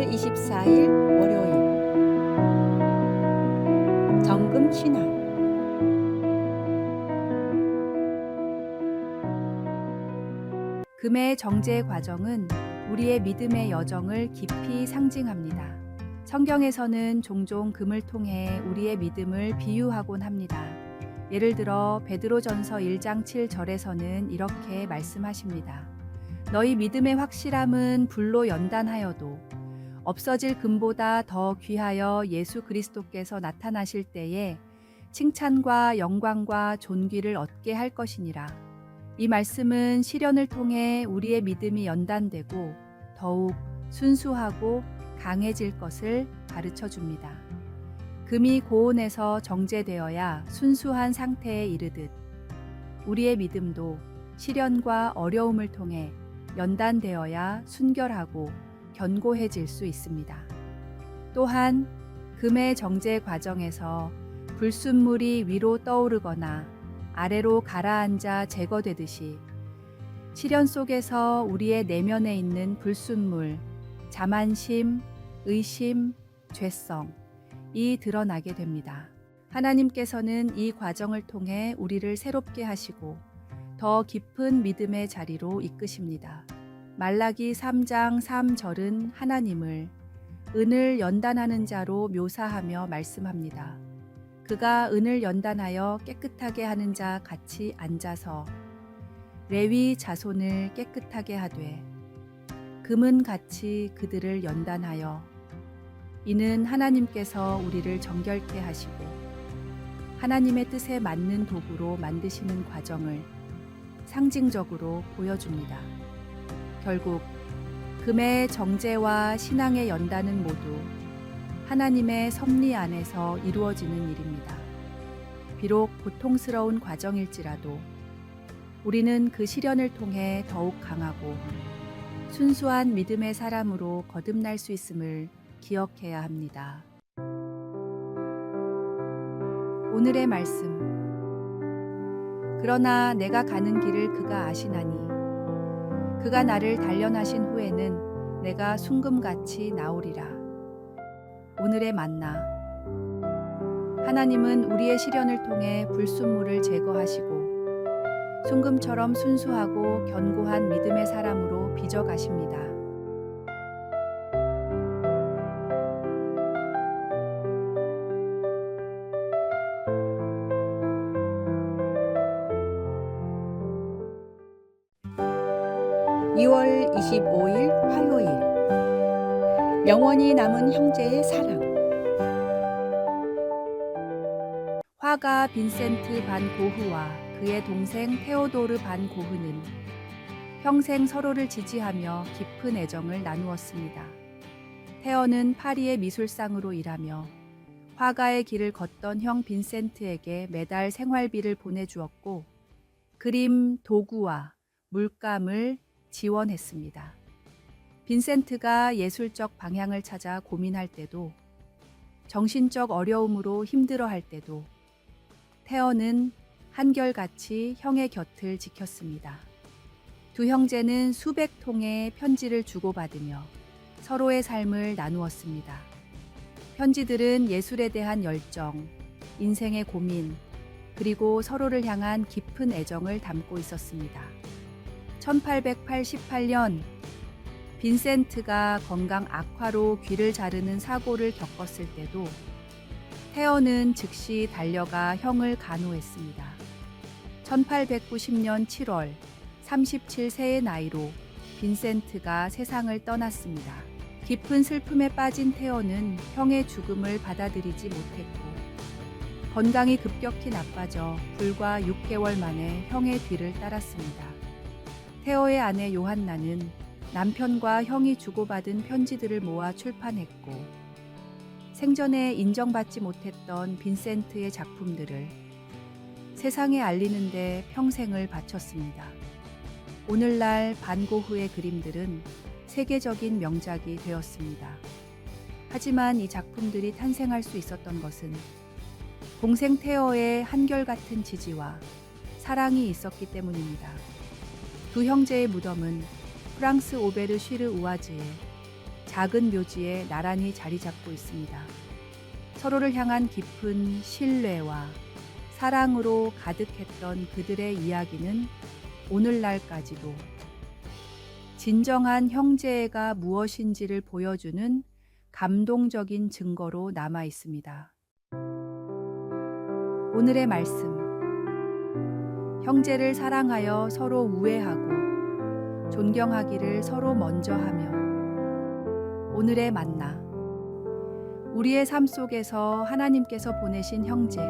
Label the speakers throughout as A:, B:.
A: 10월 24일 월요일 정금 신앙. 금의 정제 과정은 우리의 믿음의 여정을 깊이 상징합니다. 성경에서는 종종 금을 통해 우리의 믿음을 비유하곤 합니다. 예를 들어 베드로전서 1장 7절에서는 이렇게 말씀하십니다. 너희 믿음의 확실함은 불로 연단하여도 없어질 금보다 더 귀하여 예수 그리스도께서 나타나실 때에 칭찬과 영광과 존귀를 얻게 할 것이니라. 이 말씀은 시련을 통해 우리의 믿음이 연단되고 더욱 순수하고 강해질 것을 가르쳐 줍니다. 금이 고온에서 정제되어야 순수한 상태에 이르듯 우리의 믿음도 시련과 어려움을 통해 연단되어야 순결하고 견고해질 수 있습니다. 또한 금의 정제 과정에서 불순물이 위로 떠오르거나 아래로 가라앉아 제거되듯이 시련 속에서 우리의 내면에 있는 불순물, 자만심, 의심, 죄성이 드러나게 됩니다. 하나님께서는 이 과정을 통해 우리를 새롭게 하시고 더 깊은 믿음의 자리로 이끄십니다. 말라기 3장 3절은 하나님을 은을 연단하는 자로 묘사하며 말씀합니다. 그가 은을 연단하여 깨끗하게 하는 자 같이 앉아서 레위 자손을 깨끗하게 하되 금은 같이 그들을 연단하여 이는 하나님께서 우리를 정결케 하시고 하나님의 뜻에 맞는 도구로 만드시는 과정을 상징적으로 보여줍니다. 결국 금의 정제와 신앙의 연단은 모두 하나님의 섭리 안에서 이루어지는 일입니다. 비록 고통스러운 과정일지라도 우리는 그 시련을 통해 더욱 강하고 순수한 믿음의 사람으로 거듭날 수 있음을 기억해야 합니다. 오늘의 말씀. 그러나 내가 가는 길을 그가 아시나니 그가 나를 단련하신 후에는 내가 순금같이 나오리라. 오늘의 만나. 하나님은 우리의 시련을 통해 불순물을 제거하시고 순금처럼 순수하고 견고한 믿음의 사람으로 빚어가십니다. (2월 25일) 화요일 영원히 남은 형제의 사랑. 화가 빈센트 반 고흐와 그의 동생 테오도르 반 고흐는 평생 서로를 지지하며 깊은 애정을 나누었습니다. 테어는 파리의 미술상으로 일하며 화가의 길을 걷던 형 빈센트에게 매달 생활비를 보내주었고 그림, 도구와 물감을 지원했습니다. 빈센트가 예술적 방향을 찾아 고민할 때도 정신적 어려움으로 힘들어할 때도 테어는 한결같이 형의 곁을 지켰습니다. 두 형제는 수백 통의 편지를 주고받으며 서로의 삶을 나누었습니다. 편지들은 예술에 대한 열정, 인생의 고민, 그리고 서로를 향한 깊은 애정을 담고 있었습니다. 1888년 빈센트가 건강 악화로 귀를 자르는 사고를 겪었을 때도 테어는 즉시 달려가 형을 간호했습니다. 1890년 7월 37세의 나이로 빈센트가 세상을 떠났습니다. 깊은 슬픔에 빠진 테어는 형의 죽음을 받아들이지 못했고 건강이 급격히 나빠져 불과 6개월 만에 형의 뒤를 따랐습니다. 테어의 아내 요한나는 남편과 형이 주고받은 편지들을 모아 출판했고 생전에 인정받지 못했던 빈센트의 작품들을 세상에 알리는 데 평생을 바쳤습니다. 오늘날 반 고흐의 그림들은 세계적인 명작이 되었습니다. 하지만 이 작품들이 탄생할 수 있었던 것은 동생 테어의 한결같은 지지와 사랑이 있었기 때문입니다. 두 형제의 무덤은 프랑스 오베르 쉬르 우아즈의 작은 묘지에 나란히 자리 잡고 있습니다. 서로를 향한 깊은 신뢰와 사랑으로 가득했던 그들의 이야기는 오늘날까지도 진정한 형제애가 무엇인지를 보여주는 감동적인 증거로 남아 있습니다. 오늘의 말씀. 형제를 사랑하여 서로 우애하고 존경하기를 서로 먼저 하며. 오늘의 만나. 우리의 삶 속에서 하나님께서 보내신 형제,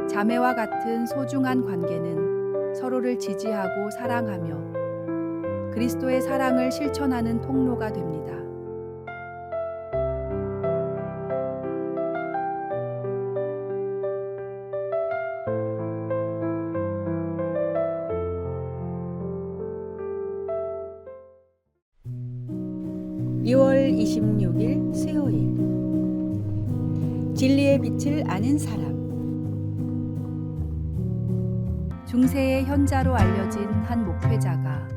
A: 자매와 같은 소중한 관계는 서로를 지지하고 사랑하며 그리스도의 사랑을 실천하는 통로가 됩니다.
B: (2월 26일) 수요일. 진리의 빛을 아는 사람.
A: 중세의 현자로 알려진 한 목회자가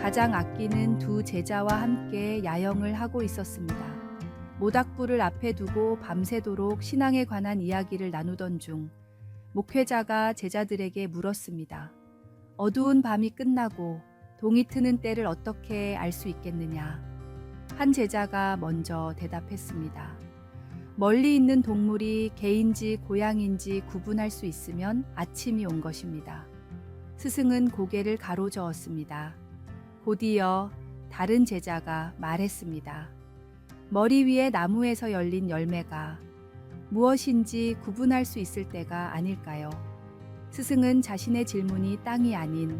A: 가장 아끼는 두 제자와 함께 야영을 하고 있었습니다. 모닥불을 앞에 두고 밤새도록 신앙에 관한 이야기를 나누던 중 목회자가 제자들에게 물었습니다. 어두운 밤이 끝나고 동이 트는 때를 어떻게 알 수 있겠느냐? 한 제자가 먼저 대답했습니다. 멀리 있는 동물이 개인지 고양인지 구분할 수 있으면 아침이 온 것입니다. 스승은 고개를 가로저었습니다. 곧이어 다른 제자가 말했습니다. 머리 위에 나무에서 열린 열매가 무엇인지 구분할 수 있을 때가 아닐까요? 스승은 자신의 질문이 땅이 아닌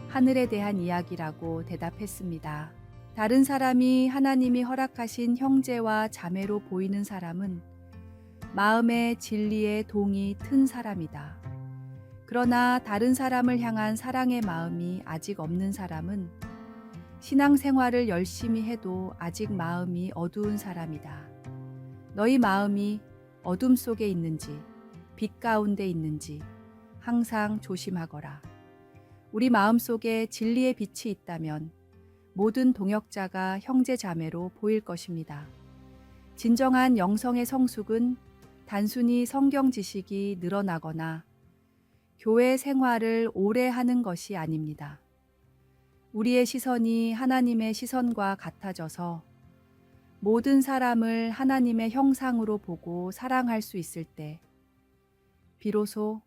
A: 하늘에 대한 이야기라고 대답했습니다. 다른 사람이 하나님이 허락하신 형제와 자매로 보이는 사람은 마음의 진리의 동이 튼 사람이다. 그러나 다른 사람을 향한 사랑의 마음이 아직 없는 사람은 신앙생활을 열심히 해도 아직 마음이 어두운 사람이다. 너희 마음이 어둠 속에 있는지 빛 가운데 있는지 항상 조심하거라. 우리 마음 속에 진리의 빛이 있다면 모든 동역자가 형제 자매로 보일 것입니다. 진정한 영성의 성숙은 단순히 성경 지식이 늘어나거나 교회 생활을 오래 하는 것이 아닙니다. 우리의 시선이 하나님의 시선과 같아져서 모든 사람을 하나님의 형상으로 보고 사랑할 수 있을 때 비로소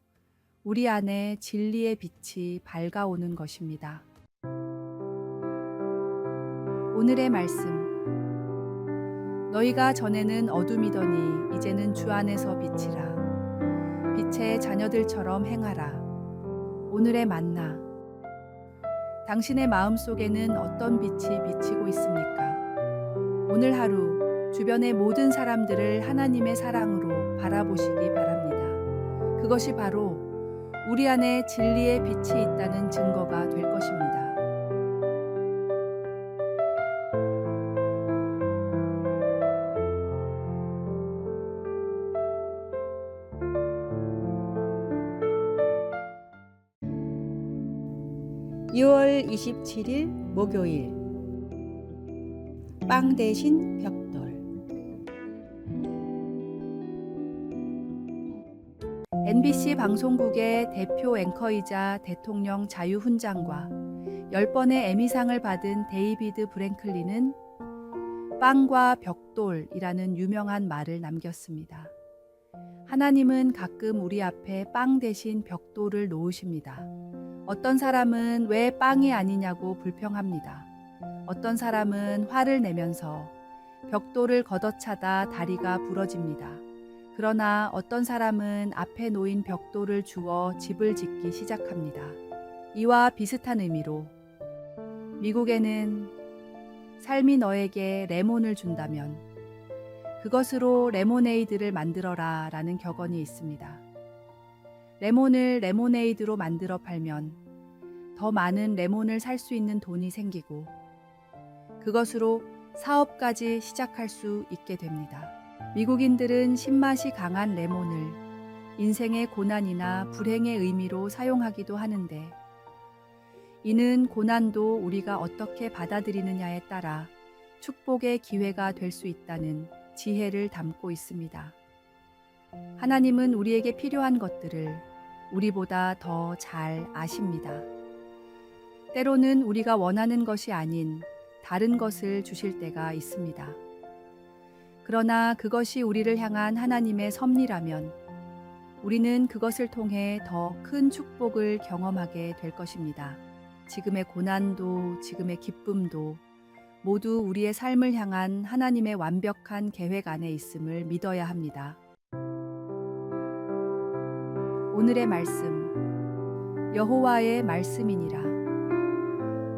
A: 우리 안에 진리의 빛이 밝아오는 것입니다. 오늘의 말씀. 너희가 전에는 어둠이더니 이제는 주 안에서 빛이라. 빛의 자녀들처럼 행하라. 오늘의 만나. 당신의 마음 속에는 어떤 빛이 비치고 있습니까? 오늘 하루 주변의 모든 사람들을 하나님의 사랑으로 바라보시기 바랍니다. 그것이 바로 우리 안에 진리의 빛이 있다는 증거가 될 것입니다.
B: (2월 27일) 목요일. 빵 대신 벽돌.
A: MBC 방송국의 대표 앵커이자 대통령 자유훈장과 10번의 에미상을 받은 데이비드 브랭클린은 빵과 벽돌이라는 유명한 말을 남겼습니다. 하나님은 가끔 우리 앞에 빵 대신 벽돌을 놓으십니다. 어떤 사람은 왜 빵이 아니냐고 불평합니다. 어떤 사람은 화를 내면서 벽돌을 걷어차다 다리가 부러집니다. 그러나 어떤 사람은 앞에 놓인 벽돌을 주워 집을 짓기 시작합니다. 이와 비슷한 의미로 미국에는 삶이 너에게 레몬을 준다면 그것으로 레모네이드를 만들어라 라는 격언이 있습니다. 레몬을 레모네이드로 만들어 팔면 더 많은 레몬을 살 수 있는 돈이 생기고 그것으로 사업까지 시작할 수 있게 됩니다. 미국인들은 신맛이 강한 레몬을 인생의 고난이나 불행의 의미로 사용하기도 하는데 이는 고난도 우리가 어떻게 받아들이느냐에 따라 축복의 기회가 될 수 있다는 지혜를 담고 있습니다. 하나님은 우리에게 필요한 것들을 우리보다 더 잘 아십니다. 때로는 우리가 원하는 것이 아닌 다른 것을 주실 때가 있습니다. 그러나 그것이 우리를 향한 하나님의 섭리라면 우리는 그것을 통해 더 큰 축복을 경험하게 될 것입니다. 지금의 고난도, 지금의 기쁨도 모두 우리의 삶을 향한 하나님의 완벽한 계획 안에 있음을 믿어야 합니다. 오늘의 말씀, 여호와의 말씀이니라.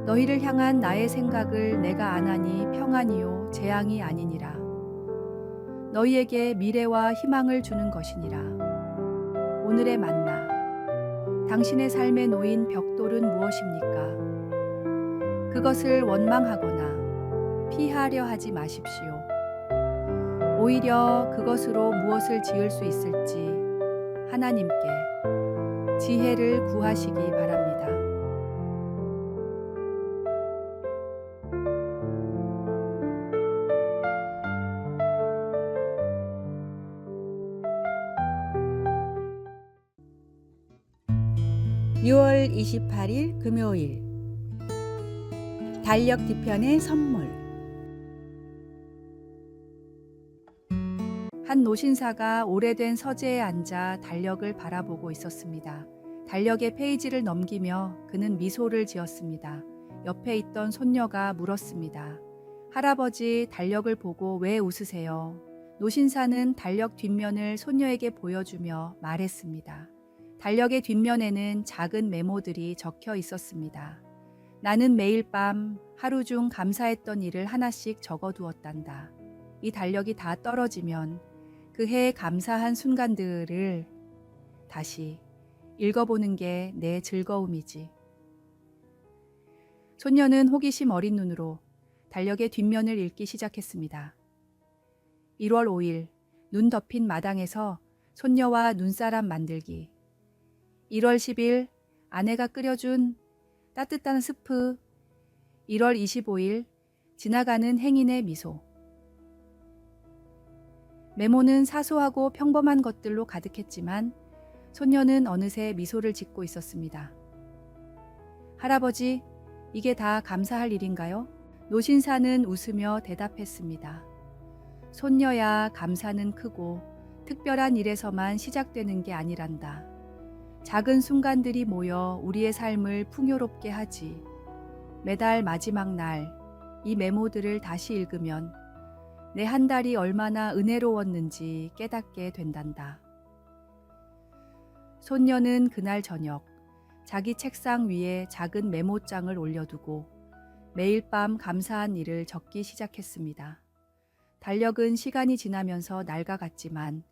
A: 너희를 향한 나의 생각을 내가 아나니 평안이요 재앙이 아니니라. 너희에게 미래와 희망을 주는 것이니라. 오늘의 만나. 당신의 삶에 놓인 벽돌은 무엇입니까? 그것을 원망하거나 피하려 하지 마십시오. 오히려 그것으로 무엇을 지을 수 있을지 하나님께 지혜를 구하시기 바랍니다.
B: (6월 28일) 금요일 달력 뒤편의 선물.
A: 한 노신사가 오래된 서재에 앉아 달력을 바라보고 있었습니다. 달력의 페이지를 넘기며 그는 미소를 지었습니다. 옆에 있던 손녀가 물었습니다. 할아버지, 달력을 보고 왜 웃으세요? 노신사는 달력 뒷면을 손녀에게 보여주며 말했습니다. 달력의 뒷면에는 작은 메모들이 적혀 있었습니다. 나는 매일 밤 하루 중 감사했던 일을 하나씩 적어두었단다. 이 달력이 다 떨어지면 그 해에 감사한 순간들을 다시 읽어보는 게 내 즐거움이지. 손녀는 호기심 어린 눈으로 달력의 뒷면을 읽기 시작했습니다. 1월 5일 눈 덮인 마당에서 손녀와 눈사람 만들기. 1월 10일 아내가 끓여준 따뜻한 스프. 1월 25일 지나가는 행인의 미소. 메모는 사소하고 평범한 것들로 가득했지만 손녀는 어느새 미소를 짓고 있었습니다. 할아버지, 이게 다 감사할 일인가요? 노신사는 웃으며 대답했습니다. 손녀야, 감사는 크고 특별한 일에서만 시작되는 게 아니란다. 작은 순간들이 모여 우리의 삶을 풍요롭게 하지. 매달 마지막 날 이 메모들을 다시 읽으면 내 한 달이 얼마나 은혜로웠는지 깨닫게 된단다. 손녀는 그날 저녁 자기 책상 위에 작은 메모장을 올려두고 매일 밤 감사한 일을 적기 시작했습니다. 달력은 시간이 지나면서 낡아갔지만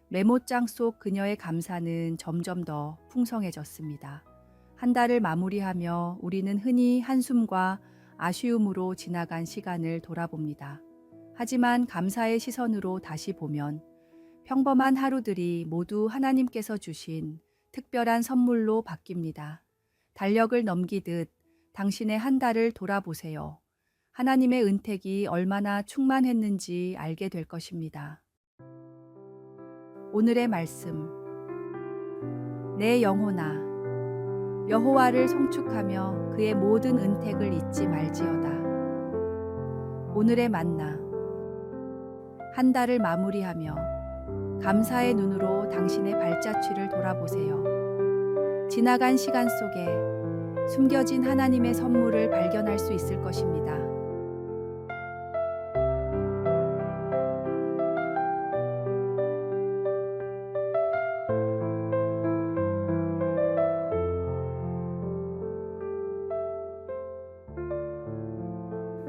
A: 메모장 속 그녀의 감사는 점점 더 풍성해졌습니다. 한 달을 마무리하며 우리는 흔히 한숨과 아쉬움으로 지나간 시간을 돌아봅니다. 하지만 감사의 시선으로 다시 보면 평범한 하루들이 모두 하나님께서 주신 특별한 선물로 바뀝니다. 달력을 넘기듯 당신의 한 달을 돌아보세요. 하나님의 은택이 얼마나 충만했는지 알게 될 것입니다. 오늘의 말씀. 내 영혼아, 여호와를 송축하며 그의 모든 은택을 잊지 말지어다. 오늘의 만나. 한 달을 마무리하며 감사의 눈으로 당신의 발자취를 돌아보세요. 지나간 시간 속에 숨겨진 하나님의 선물을 발견할 수 있을 것입니다.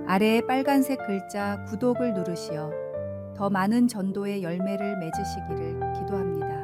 A: 아래에 빨간색 글자 구독을 누르시어 더 많은 전도의 열매를 맺으시기를 기도합니다.